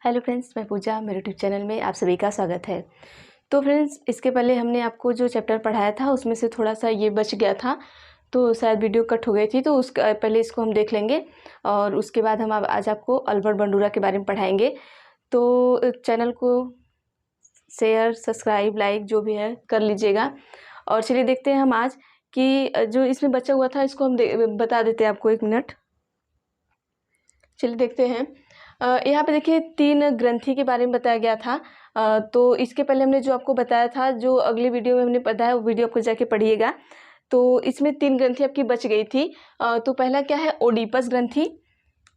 Hello friends, मैं पूजा, मेरे YouTube channel में आप सभी का स्वागत है। तो फ्रेंड्स, इसके पहले हमने आपको जो चैप्टर पढ़ाया था उसमें से थोड़ा सा ये बच गया था, तो शायद वीडियो कट हो गई थी, तो उसका पहले इसको हम देख लेंगे और उसके बाद हम आज आपको अल्बर्ट बंडूरा के बारे में पढ़ाएंगे। तो चैनल को शेयर, सब्सक्राइब, लाइक जो भी है कर लीजिएगा। और चलिए देखते हैं हम आज कि जो इसमें बचा हुआ था इसको हम बता देते हैं आपको। 1 मिनट, चलिए देखते हैं। यहाँ पे देखिए 3 ग्रंथि के बारे में बताया गया था। तो इसके पहले हमने जो आपको बताया था, जो अगली वीडियो में हमने बताया, वो वीडियो आपको जाके पढ़िएगा। तो इसमें 3 ग्रंथि आपकी बच गई थी। तो पहला क्या है? ओडिपस ग्रंथि।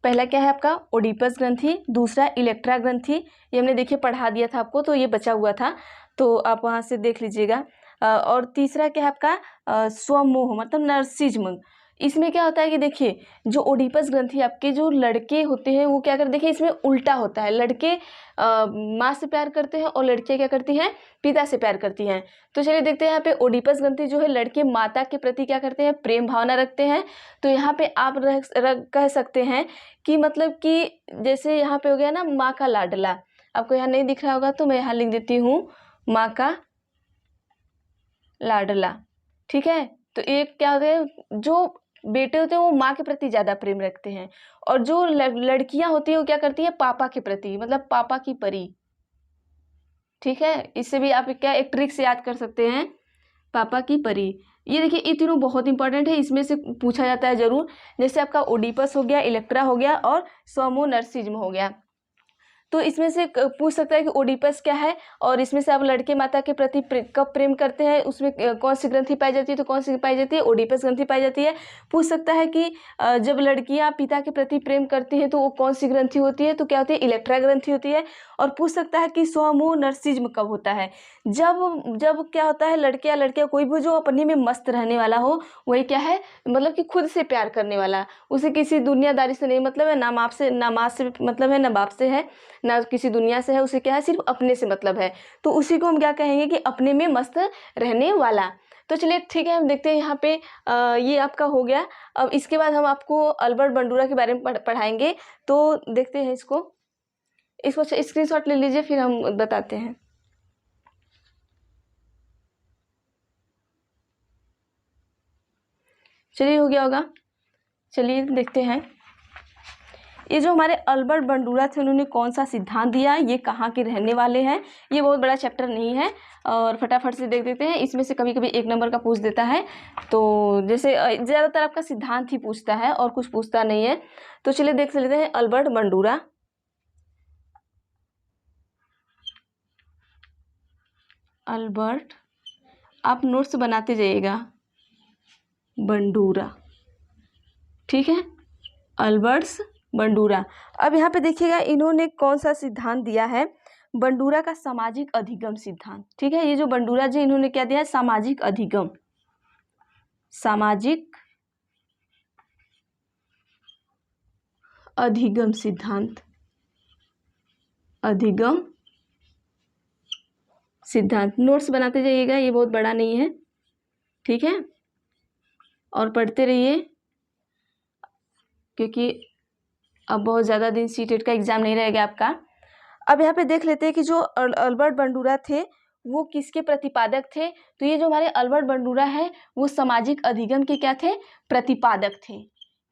पहला क्या है आपका? ओडिपस ग्रंथि। दूसरा इलेक्ट्रा ग्रंथि, ये हमने देखिए पढ़ा दिया था आपको, तो ये बचा हुआ था, तो आप वहाँ से देख लीजिएगा। और तीसरा क्या है आपका? स्वमोह मतलब नर्सिज्म। इसमें क्या होता है कि देखिए, जो ओडिपस ग्रंथि आपके जो लड़के होते हैं वो क्या करते, देखिए इसमें उल्टा होता है। लड़के माँ से प्यार करते हैं और लड़कियाँ क्या करती हैं? पिता से प्यार करती हैं। तो चलिए देखते हैं यहाँ पे ओडिपस ग्रंथि जो है, लड़के माता के प्रति क्या करते हैं? प्रेम भावना रखते हैं। तो यहाँ पे आप कह सकते हैं कि मतलब कि जैसे यहाँ पे हो गया ना, माँ का लाडला। आपको यहाँ नहीं दिख रहा होगा तो मैं यहाँ लिख देती हूँ, माँ का लाडला। ठीक है, तो एक क्या होता है, जो बेटे होते हैं वो माँ के प्रति ज़्यादा प्रेम रखते हैं, और जो लड़कियां होती हैं वो क्या करती है? पापा के प्रति, मतलब पापा की परी। ठीक है, इससे भी आप क्या एक ट्रिक से याद कर सकते हैं, पापा की परी। ये देखिए, ये तीनों बहुत इंपॉर्टेंट है, इसमें से पूछा जाता है जरूर। जैसे आपका ओडिपस हो गया, इलेक्ट्रा हो गया और स्वमो नर्सिज्म हो गया। तो इसमें से पूछ सकता है कि ओडिपस क्या है, और इसमें से आप लड़के माता के प्रति कब प्रेम करते हैं, उसमें कौन सी ग्रंथि पाई जाती है? तो कौन सी पाई जाती है? ओडिपस ग्रंथि पाई जाती है। पूछ सकता है कि जब लड़कियां पिता के प्रति प्रेम करती हैं तो वो कौन सी ग्रंथि होती है? तो क्या होती है? इलेक्ट्रा ग्रंथि होती है। और पूछ सकता है कि स्वमोह नर्सिज्म कब होता है? जब जब क्या होता है, लड़के या लड़कियां कोई भी जो अपने में मस्त रहने वाला हो, वही क्या है, मतलब कि खुद से प्यार करने वाला, उसे किसी दुनियादारी से नहीं मतलब है, ना माँ से, ना माँ से मतलब है, ना बाप से है, ना किसी दुनिया से है, उसे क्या है, सिर्फ अपने से मतलब है। तो उसी को हम क्या कहेंगे कि अपने में मस्त रहने वाला। तो चलिए ठीक है, हम देखते हैं यहाँ पे ये आपका हो गया। अब इसके बाद हम आपको अल्बर्ट बंडूरा के बारे में पढ़ाएंगे। तो देखते हैं इसको स्क्रीनशॉट ले लीजिए, फिर हम बताते हैं। चलिए, हो गया होगा। चलिए देखते हैं, ये जो हमारे अल्बर्ट बंडूरा थे उन्होंने कौन सा सिद्धांत दिया, ये कहाँ के रहने वाले हैं। ये बहुत बड़ा चैप्टर नहीं है, और फटाफट से देख देते हैं। इसमें से कभी कभी 1 नंबर का पूछ देता है, तो जैसे ज़्यादातर आपका सिद्धांत ही पूछता है और कुछ पूछता नहीं है। तो चलिए देख लेते हैं अल्बर्ट बंडूरा। अल्बर्ट, आप नोट्स बनाते जाइएगा, बंडूरा। ठीक है, अल्बर्ट्स बंडूरा। अब यहाँ पे देखिएगा इन्होंने कौन सा सिद्धांत दिया है, बंडूरा का सामाजिक अधिगम सिद्धांत। ठीक है, ये जो बंडूरा जी इन्होंने क्या दिया है? सामाजिक अधिगम, सामाजिक अधिगम सिद्धांत, अधिगम सिद्धांत। नोट्स बनाते जाइएगा, ये बहुत बड़ा नहीं है। ठीक है, और पढ़ते रहिए, क्योंकि अब बहुत ज़्यादा दिन सीटेट का एग्जाम नहीं रहेगा आपका। अब यहाँ पे देख लेते हैं कि जो अल्बर्ट बंडूरा थे वो किसके प्रतिपादक थे। तो ये जो हमारे अल्बर्ट बंडूरा है वो सामाजिक अधिगम के क्या थे? प्रतिपादक थे।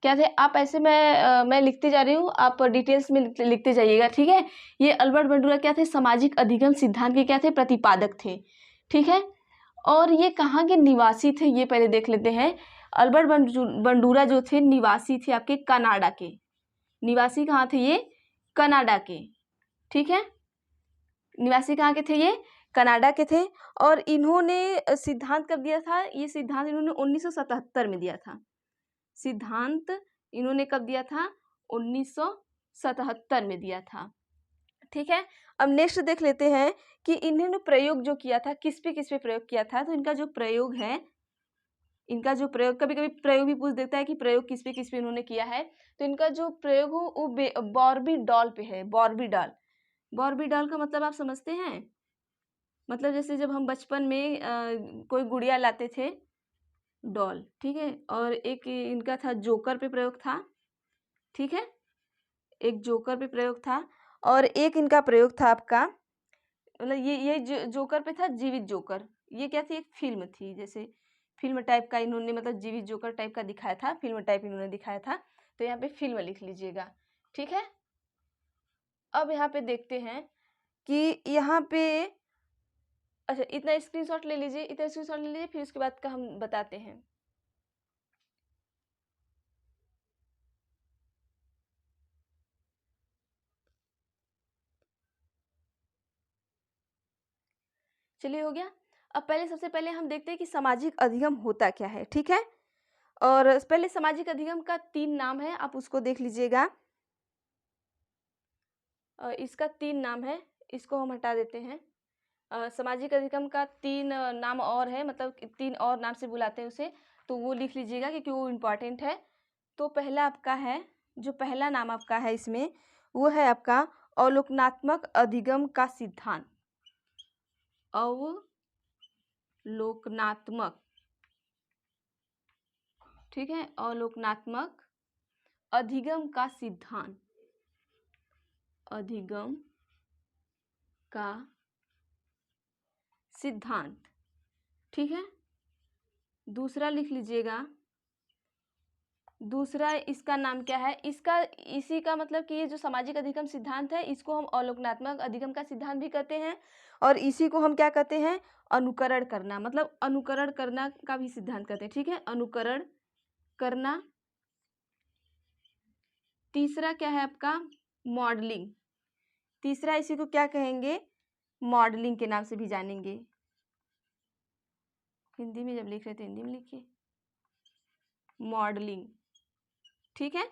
क्या थे? आप ऐसे मैं लिखते जा रही हूँ, आप डिटेल्स में लिखते जाइएगा। ठीक है, ये अल्बर्ट बंडूरा क्या थे? सामाजिक अधिगम सिद्धांत के क्या थे? प्रतिपादक थे। ठीक है, और ये कहाँ के निवासी थे ये पहले देख लेते हैं। अल्बर्ट बंडूरा जो थे निवासी थे आपके कनाडा के। निवासी कहाँ थे ये? कनाडा के। ठीक है, निवासी कहाँ के थे ये? कनाडा के थे। और इन्होंने सिद्धांत कब दिया था? ये सिद्धांत इन्होंने 1977 में दिया था। सिद्धांत इन्होंने कब दिया था? 1977 में दिया था। ठीक है, अब नेक्स्ट देख लेते हैं कि इन्होंने प्रयोग जो किया था किस पे प्रयोग किया था। तो इनका जो प्रयोग है, इनका जो प्रयोग, कभी कभी प्रयोग भी पूछ देता है कि प्रयोग किस पे इन्होंने किया है। तो इनका जो प्रयोग हो वो बॉर्बीडॉल पे है। बॉर्बीडॉल, बॉर्बीडॉल का मतलब आप समझते हैं? मतलब जैसे जब हम बचपन में कोई गुड़िया लाते थे, डॉल। ठीक है, और एक इनका था जोकर पे प्रयोग था। ठीक है, एक जोकर पे प्रयोग था। और एक इनका प्रयोग था आपका, मतलब ये जोकर पे था, जीवित जोकर। ये क्या थी, एक फिल्म थी, जैसे फिल्म टाइप का इन्होंने, मतलब जीवित जोकर टाइप का दिखाया था, फिल्म टाइप इन्होंने दिखाया था, तो यहाँ पे फिल्म लिख लीजिएगा। ठीक है, अब यहाँ पे देखते हैं कि यहाँ पे, अच्छा इतना स्क्रीनशॉट ले लीजिए, इतना स्क्रीनशॉट ले लीजिए, फिर उसके बाद का हम बताते हैं। चलिए हो गया। अब पहले, सबसे पहले हम देखते हैं कि सामाजिक अधिगम होता क्या है। ठीक है, और पहले सामाजिक अधिगम का 3 नाम है, आप उसको देख लीजिएगा। इसका 3 नाम है, इसको हम हटा देते हैं। सामाजिक अधिगम का 3 नाम और है, मतलब 3 और नाम से बुलाते हैं उसे, तो वो लिख लीजिएगा क्योंकि वो इम्पॉर्टेंट है। तो पहला आपका है, जो पहला नाम आपका है इसमें, वो है आपका अवलोकनात्मक अधिगम का सिद्धांत। अवलोकनात्मक, ठीक है, अवलोकनात्मक अधिगम का सिद्धांत, अधिगम का सिद्धांत। ठीक है, दूसरा लिख लीजिएगा, दूसरा इसका नाम क्या है, इसका, इसी का मतलब कि ये जो सामाजिक अधिगम सिद्धांत है, इसको हम अवलोकनात्मक अधिगम का सिद्धांत भी कहते हैं, और इसी को हम क्या कहते हैं, अनुकरण करना, मतलब अनुकरण करना का भी सिद्धांत कहते हैं। ठीक है, अनुकरण करना। तीसरा क्या है आपका, मॉडलिंग। तीसरा इसी को क्या कहेंगे, मॉडलिंग के नाम से भी जानेंगे। हिंदी में जब लिख रहे थे हिंदी में लिखिए, मॉडलिंग। ठीक है,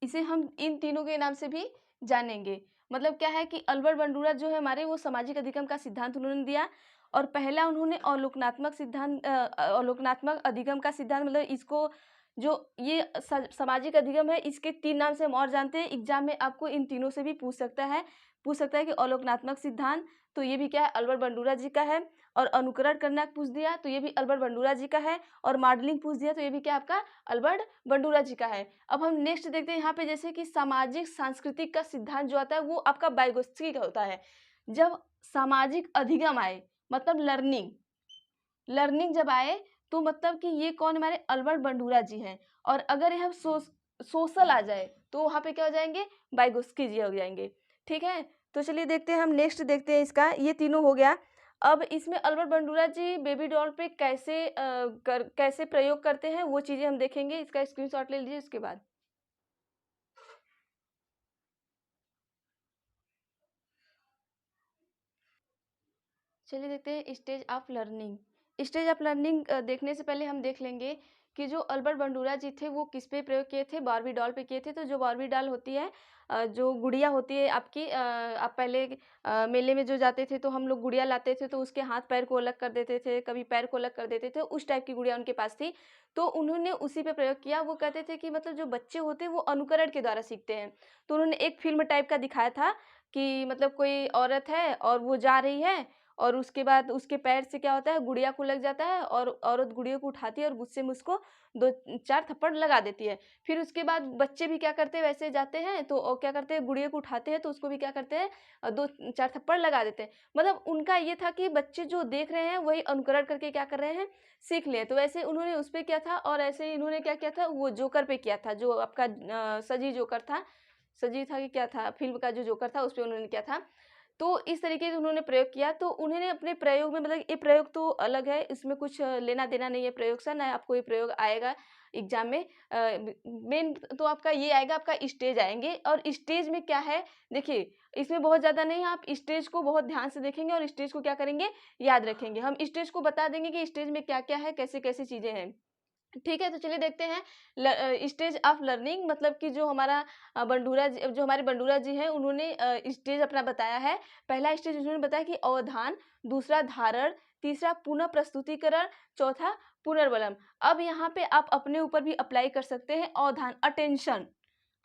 इसे हम इन तीनों के नाम से भी जानेंगे। मतलब क्या है कि अल्बर्ट बंडूरा जो है हमारे, वो सामाजिक अधिगम का सिद्धांत उन्होंने दिया, और पहला उन्होंने अवलोकनात्मक सिद्धांत, अवलोकनात्मक अधिगम का सिद्धांत, मतलब इसको, जो ये सामाजिक अधिगम है, इसके 3 नाम से हम और जानते हैं। एग्जाम में आपको इन तीनों से भी पूछ सकता है कि अवलोकनात्मक सिद्धांत, तो ये भी क्या है, अल्बर्ट बंडूरा जी का है, और अनुकरण करना पूछ दिया तो ये भी अल्बर्ट बंडूरा जी का है, और मॉडलिंग पूछ दिया तो ये भी क्या आपका अल्बर्ट बंडूरा जी का है। अब हम नेक्स्ट देखते हैं यहाँ पे, जैसे कि सामाजिक सांस्कृतिक का सिद्धांत जो आता है, वो आपका वाइगोत्स्की का होता है। जब सामाजिक अधिगम आए, मतलब लर्निंग, लर्निंग जब आए, तो मतलब कि ये कौन, हमारे अल्बर्ट बंडूरा जी हैं, और अगर यह सोशल आ जाए तो वहाँ पे क्या हो जाएंगे, वाइगोत्स्की जी हो जाएंगे। ठीक है, तो चलिए देखते हैं, हम नेक्स्ट देखते हैं इसका, ये तीनों हो गया। अब इसमें अल्बर्ट बंडूरा जी बेबी डॉल पे कैसे प्रयोग करते हैं, वो चीज़ें हम देखेंगे। इसका स्क्रीनशॉट ले लीजिए उसके बाद। चलिए देखते हैं stage of learning. Stage of learning देखने से पहले हम देख लेंगे कि जो अल्बर्ट बंडूरा जी थे वो किस पे प्रयोग किए थे, बारबी डॉल पे किए थे। तो जो बारबी डॉल होती है, जो गुड़िया होती है आपकी, आप पहले मेले में जो जाते थे तो हम लोग गुड़िया लाते थे, तो उसके हाथ पैर को अलग कर देते थे, कभी पैर को अलग कर देते थे, उस टाइप की गुड़िया उनके पास थी। तो उन्होंने उसी पे प्रयोग किया। वो कहते थे कि मतलब जो बच्चे होते हैं वो अनुकरण के द्वारा सीखते हैं। तो उन्होंने एक फिल्म टाइप का दिखाया था कि मतलब कोई औरत है और वो जा रही है, और उसके बाद उसके पैर से क्या होता है, गुड़िया को लग जाता है, और औरत गुड़िया को उठाती है और गुस्से में उसको 2-4 थप्पड़ लगा देती है। फिर उसके बाद बच्चे भी क्या करते हैं, वैसे जाते हैं तो क्या करते हैं, गुड़िया को उठाते हैं तो उसको भी क्या करते हैं, 2-4 थप्पड़ लगा देते हैं। मतलब उनका ये था कि बच्चे जो देख रहे हैं वही अनुकरण करके क्या कर रहे हैं, सीख लें। तो वैसे उन्होंने उस पर किया था, और ऐसे ही इन्होंने क्या किया था, वो जोकर पे किया था, जो आपका सजी जोकर था, सजी था कि क्या था, फिल्म का जो जोकर था उस पर उन्होंने किया था। तो इस तरीके से उन्होंने प्रयोग किया। तो उन्होंने अपने प्रयोग में, मतलब ये प्रयोग तो अलग है, इसमें कुछ लेना देना नहीं है प्रयोग से, ना आपको ये प्रयोग आएगा एग्जाम में। मेन तो आपका ये आएगा, आपका स्टेज आएंगे। और स्टेज में क्या है, देखिए इसमें बहुत ज़्यादा नहीं है, आप स्टेज को बहुत ध्यान से देखेंगे और स्टेज को क्या करेंगे, याद रखेंगे। हम स्टेज को बता देंगे कि स्टेज में क्या क्या है, कैसे कैसे चीज़ें हैं। ठीक है, तो चलिए देखते हैं स्टेज ऑफ लर्निंग। मतलब कि जो हमारा जो हमारे बंडूरा जी हैं, उन्होंने स्टेज अपना बताया है। पहला स्टेज उन्होंने बताया कि अवधान, दूसरा धारण, तीसरा पुनः प्रस्तुतिकरण, चौथा पुनर्बलम। अब यहाँ पे आप अपने ऊपर भी अप्लाई कर सकते हैं। अवधान, अटेंशन,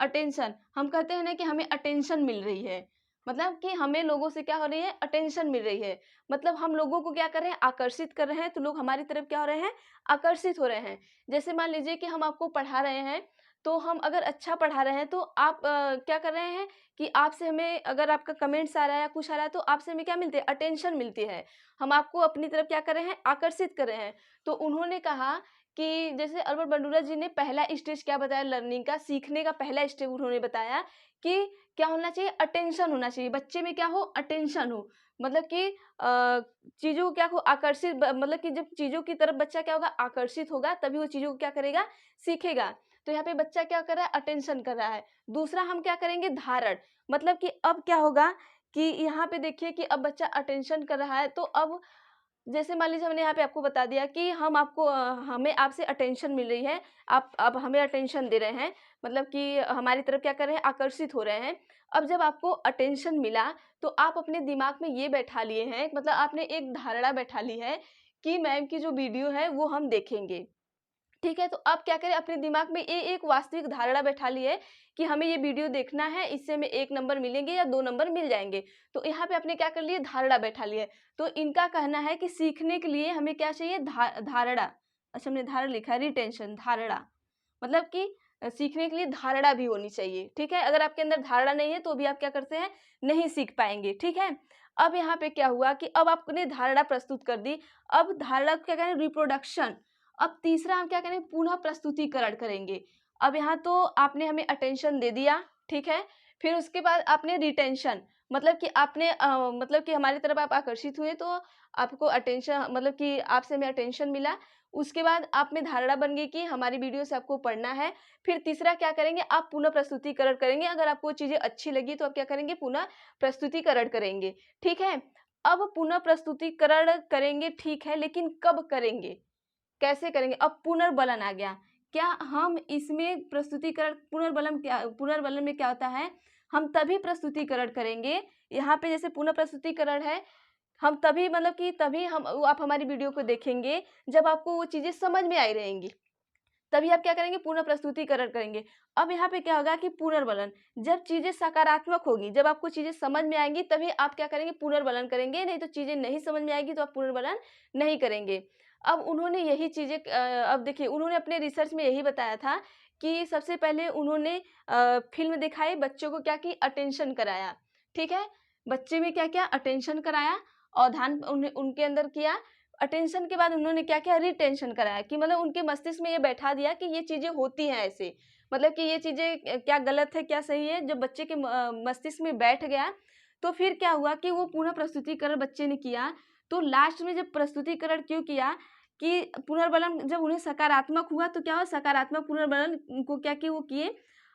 अटेंशन हम कहते हैं ना कि हमें अटेंशन मिल रही है, मतलब कि हमें लोगों से क्या हो रही है, अटेंशन मिल रही है। मतलब हम लोगों को क्या कर रहे हैं, आकर्षित कर रहे हैं, तो लोग हमारी तरफ क्या हो रहे हैं, आकर्षित हो रहे हैं। जैसे मान लीजिए कि हम आपको पढ़ा रहे हैं, तो हम अगर अच्छा पढ़ा रहे हैं तो आप क्या कर रहे हैं कि आपसे हमें अगर आपका कमेंट्स आ रहा है या कुछ आ रहा है तो आपसे हमें क्या मिलते हैं, अटेंशन मिलती है। हम आपको अपनी तरफ क्या कर रहे हैं, आकर्षित कर रहे हैं। तो उन्होंने कहा कि जैसे अल्बर्ट बंडूरा जी ने पहला स्टेज क्या बताया लर्निंग का, सीखने का पहला स्टेप उन्होंने बताया कि क्या होना चाहिए, अटेंशन होना चाहिए। बच्चे में क्या हो, अटेंशन हो। मतलब कि चीज़ों को क्या हो, आकर्षित मतलब कि जब चीज़ों की तरफ बच्चा क्या होगा, आकर्षित होगा, तभी वो चीज़ों को क्या करेगा, सीखेगा। तो यहाँ पे बच्चा क्या कर रहा है, अटेंशन कर रहा है। दूसरा हम क्या करेंगे, धारण। मतलब कि अब क्या होगा कि यहाँ पे देखिए कि अब बच्चा अटेंशन कर रहा है, तो अब जैसे मान लीजिए हमने यहाँ पे आपको बता दिया कि हम आपको हमें आपसे अटेंशन मिल रही है, आप अब हमें अटेंशन दे रहे हैं, मतलब कि हमारी तरफ क्या कर रहे हैं, आकर्षित हो रहे हैं। अब जब आपको अटेंशन मिला तो आप अपने दिमाग में ये बैठा लिए हैं, मतलब आपने एक धारणा बैठा ली है कि मैम की जो वीडियो है वो हम देखेंगे। ठीक है, तो आप क्या करें, अपने दिमाग में ये एक वास्तविक धारणा बैठा ली है कि हमें ये वीडियो देखना है, इससे हमें 1 नंबर मिलेंगे या 2 नंबर मिल जाएँगे। तो यहाँ पे आपने क्या कर लिया, धारणा बैठा ली है। तो इनका कहना है कि सीखने के लिए हमें क्या चाहिए, धारणा। अच्छा, हमने धारणा लिखा है, रिटेंशन, धारणा। मतलब कि सीखने के लिए धारणा भी होनी चाहिए, ठीक है? अगर आपके अंदर धारणा नहीं है तो भी आप क्या करते हैं, नहीं सीख पाएँगे, ठीक है? अब यहाँ पे क्या हुआ कि अब आपने धारणा प्रस्तुत कर दी, अब धारणा को क्या करें, रिप्रोडक्शन। अब तीसरा हम क्या करें, पुनः प्रस्तुतिकरण करेंगे। अब यहाँ तो आपने हमें अटेंशन दे दिया, ठीक है? फिर उसके बाद आपने रिटेंशन, मतलब कि आपने मतलब कि हमारी तरफ आप आकर्षित हुए तो आपको अटेंशन, मतलब कि आपसे हमें अटेंशन मिला। उसके बाद आप में धारणा बन गई कि हमारी वीडियो से आपको पढ़ना है। फिर तीसरा क्या करेंगे, आप पुनः प्रस्तुतिकरण करेंगे। अगर आपको चीज़ें अच्छी लगी तो आप क्या करेंगे, पुनः प्रस्तुतिकरण करेंगे, ठीक है? अब पुनः प्रस्तुतिकरण करेंगे, ठीक है, लेकिन कब करेंगे? कैसे करेंगे? अब पुनर्बलन आ गया। क्या हम इसमें प्रस्तुतिकरण, पुनर्बलन में क्या होता है, हम तभी प्रस्तुतिकरण करेंगे, यहाँ पे जैसे पुनः प्रस्तुतिकरण है, हम तभी मतलब कि तभी हम आप हमारी वीडियो को देखेंगे जब आपको वो चीज़ें समझ में आई रहेंगी। तभी आप क्या करेंगे, पुनः प्रस्तुतिकरण करेंगे। अब यहाँ पे क्या होगा कि पुनर्बलन, जब चीज़ें सकारात्मक होगी, जब आपको चीज़ें समझ में आएँगी तभी आप क्या करेंगे, पुनर्बलन करेंगे, नहीं तो चीज़ें नहीं समझ में आएगी तो आप पुनर्बलन नहीं करेंगे। अब उन्होंने यही चीज़ें अब देखिए उन्होंने अपने रिसर्च में यही बताया था कि सबसे पहले उन्होंने फ़िल्म दिखाई, बच्चों को क्या की, अटेंशन कराया, ठीक है? बच्चे में क्या किया, अटेंशन कराया, अवधान उनके अंदर किया। अटेंशन के बाद उन्होंने क्या किया, रिटेंशन कराया, कि मतलब उनके मस्तिष्क में ये बैठा दिया कि ये चीज़ें होती हैं ऐसे, मतलब कि ये चीज़ें क्या गलत है, क्या सही है। जब बच्चे के मस्तिष्क में बैठ गया तो फिर क्या हुआ कि वो पुनः प्रस्तुतिकरण बच्चे ने किया। तो लास्ट में जब प्रस्तुतिकरण क्यों किया कि पुनर्बलन जब उन्हें सकारात्मक हुआ तो क्या हुआ, सकारात्मक पुनर्बलन को क्या किए, वो किए।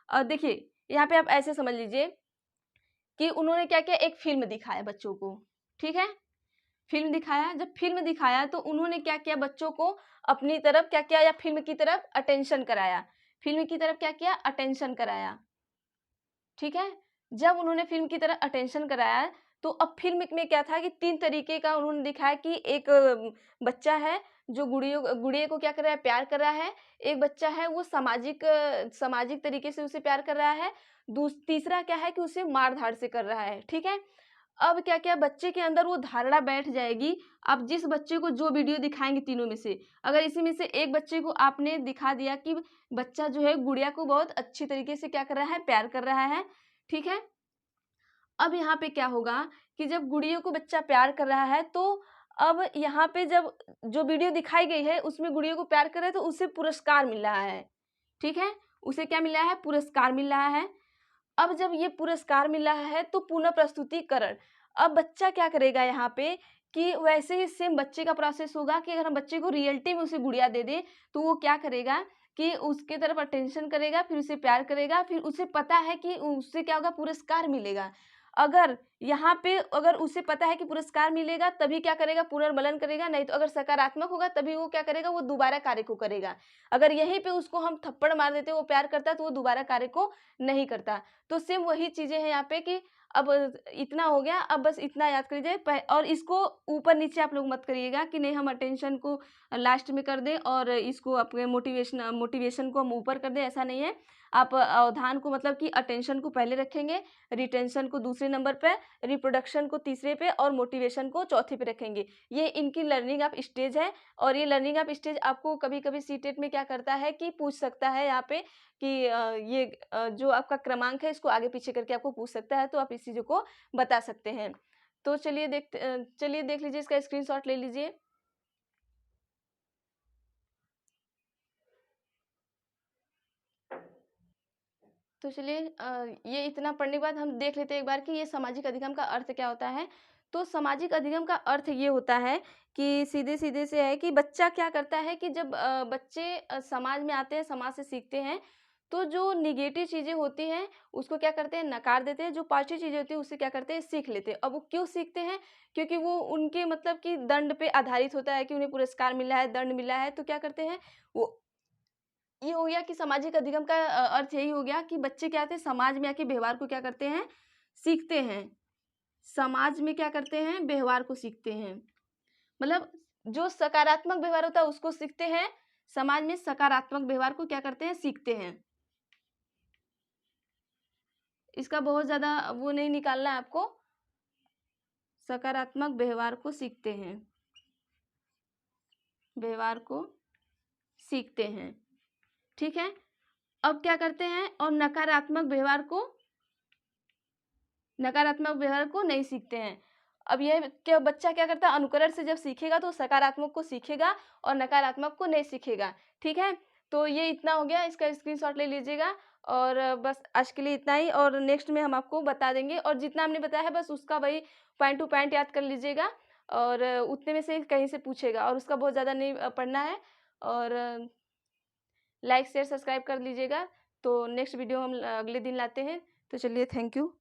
देखिए यहाँ पे आप ऐसे समझ लीजिए कि उन्होंने क्या किया, एक फ़िल्म दिखाया बच्चों को, ठीक है? फ़िल्म दिखाया, जब फ़िल्म दिखाया तो उन्होंने क्या किया, बच्चों को अपनी तरफ क्या किया, या फ़िल्म की तरफ अटेंशन कराया। फ़िल्म की तरफ क्या किया, अटेंशन कराया, ठीक है? जब उन्होंने फ़िल्म की तरफ अटेंशन कराया, तो अब फ़िल्म में क्या था कि 3 तरीके का उन्होंने दिखाया कि एक बच्चा है जो गुड़िया को क्या कर रहा है, प्यार कर रहा है। एक बच्चा है वो सामाजिक तरीके से उसे प्यार कर रहा है। तीसरा क्या है कि उसे मार-धाड़ से कर रहा है, ठीक है? अब क्या क्या बच्चे के अंदर वो धारणा बैठ जाएगी। आप जिस बच्चे को जो वीडियो दिखाएँगे तीनों में से, अगर इसी में से एक बच्चे को आपने दिखा दिया कि बच्चा जो है गुड़िया को बहुत अच्छी तरीके से क्या कर रहा है, प्यार कर रहा है, ठीक है? अब यहाँ पे क्या होगा कि जब गुड़िया को बच्चा प्यार कर रहा है तो अब यहाँ पे जब जो वीडियो दिखाई गई है उसमें गुड़िया को प्यार कर रहा है तो उसे पुरस्कार मिल रहा है, ठीक है? उसे क्या मिल रहा है, पुरस्कार मिल रहा है। अब जब ये पुरस्कार मिला है तो पुनः प्रस्तुतिकरण। अब बच्चा क्या करेगा यहाँ पे कि वैसे ही सेम बच्चे का प्रोसेस होगा कि अगर हम बच्चे को रियलिटी में उसे गुड़िया दे दें तो वो क्या करेगा कि उसके तरफ अटेंशन करेगा, फिर उसे प्यार करेगा, फिर उसे पता है कि उससे क्या होगा, पुरस्कार मिलेगा। अगर यहाँ पे अगर उसे पता है कि पुरस्कार मिलेगा तभी क्या करेगा, पुनर्बलन करेगा, नहीं तो अगर सकारात्मक होगा तभी वो क्या करेगा, वो दोबारा कार्य को करेगा। अगर यहीं पे उसको हम थप्पड़ मार देते, वो प्यार करता है तो वो दोबारा कार्य को नहीं करता। तो सेम वही चीज़ें हैं यहाँ पे कि अब इतना हो गया, अब बस इतना याद कर लीजिए और इसको ऊपर-नीचे आप लोग मत करिएगा कि नहीं हम अटेंशन को लास्ट में कर दें और इसको अपने मोटिवेशन को हम ऊपर कर दें, ऐसा नहीं है। आप अवधान को मतलब कि अटेंशन को पहले रखेंगे, रिटेंशन को दूसरे नंबर पे, रिप्रोडक्शन को तीसरे पे और मोटिवेशन को चौथे पे रखेंगे। ये इनकी लर्निंग ऑफ स्टेज है और ये लर्निंग ऑफ स्टेज आपको कभी-कभी सीटेट में क्या करता है कि पूछ सकता है यहाँ पे कि ये जो आपका क्रमांक है इसको आगे पीछे करके आपको पूछ सकता है, तो आप इस चीज़ों को बता सकते हैं। तो चलिए देख लीजिए, इसका स्क्रीनशॉट ले लीजिए। तो चलिए ये इतना पढ़ने के बाद हम देख लेते हैं एक बार कि ये सामाजिक अधिगम का अर्थ क्या होता है। तो सामाजिक अधिगम का अर्थ ये होता है कि सीधे-सीधे से है कि बच्चा क्या करता है कि जब बच्चे समाज में आते हैं, समाज से सीखते हैं, तो जो नेगेटिव चीज़ें होती हैं, उसको क्या करते हैं, नकार देते हैं। जो पॉजिटिव चीज़ें होती हैं, उससे क्या करते हैं, सीख लेते हैं। अब वो क्यों सीखते हैं? क्योंकि वो उनके मतलब कि दंड पे आधारित होता है कि उन्हें पुरस्कार मिला है, दंड मिला है, तो क्या करते हैं, वो ये हो गया कि सामाजिक अधिगम का अर्थ यही हो गया कि बच्चे क्या होते हैं, समाज में आके व्यवहार को क्या करते हैं, सीखते हैं। समाज में क्या करते हैं, व्यवहार को सीखते हैं। मतलब जो सकारात्मक व्यवहार होता है उसको सीखते हैं, समाज में सकारात्मक व्यवहार को क्या करते हैं, सीखते हैं। इसका बहुत ज़्यादा वो नहीं निकालना है आपको, सकारात्मक व्यवहार को सीखते हैं, व्यवहार को सीखते हैं, ठीक है। अब क्या करते हैं, और नकारात्मक व्यवहार को नहीं सीखते हैं। अब ये क्या बच्चा क्या करता है, अनुकरण से जब सीखेगा तो सकारात्मक को सीखेगा और नकारात्मक को नहीं सीखेगा, ठीक है। तो ये इतना हो गया, इसका स्क्रीनशॉट ले लीजिएगा। और बस आज के लिए इतना ही, और नेक्स्ट में हम आपको बता देंगे, और जितना हमने बताया है बस उसका वही पॉइंट टू पॉइंट याद कर लीजिएगा, और उतने में से कहीं से पूछेगा, और उसका बहुत ज़्यादा नहीं पढ़ना है। और लाइक शेयर सब्सक्राइब कर लीजिएगा। तो नेक्स्ट वीडियो हम अगले दिन लाते हैं। तो चलिए, थैंक यू।